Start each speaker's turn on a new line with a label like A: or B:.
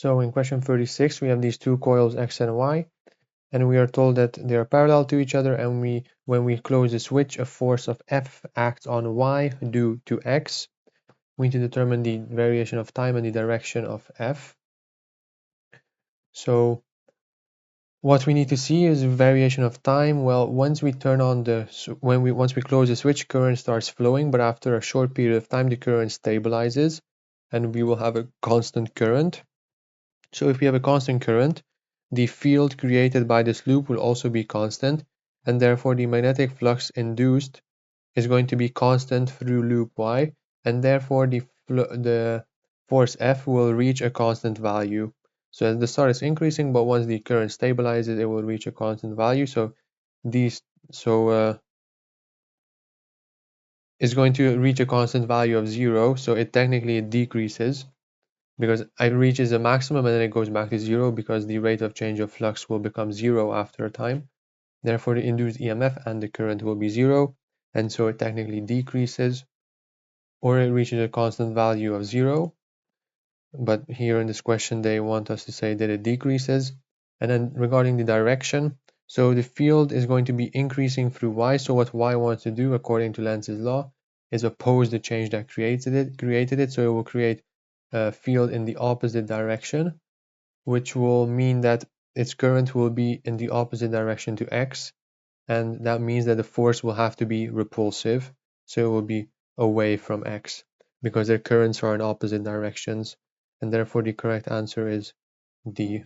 A: So in question 36, we have these two coils X and Y, and we are told that they are parallel to each other, and when we close the switch, a force of F acts on Y due to X. We need to determine the variation of time and the direction of F. So what we need to see is variation of time. Well, once we close the switch, current starts flowing, but after a short period of time, the current stabilizes, and we will have a constant current. So if we have a constant current, the field created by this loop will also be constant, and therefore the magnetic flux induced is going to be constant through loop Y, and therefore the force F will reach a constant value. So as the start is increasing, but once the current stabilizes, it will reach a constant value. So it's going to reach a constant value of 0. So it technically decreases because it reaches a maximum and then it goes back to 0 because the rate of change of flux will become 0 after a time. Therefore, the induced EMF and the current will be 0, and so it technically decreases, or it reaches a constant value of 0. But here in this question, they want us to say that it decreases. And then regarding the direction, so the field is going to be increasing through Y. So what Y wants to do, according to Lenz's law, is oppose the change that created it. So it will create a field in the opposite direction, which will mean that its current will be in the opposite direction to X. And that means that the force will have to be repulsive. So it will be away from X because their currents are in opposite directions. And therefore the correct answer is D.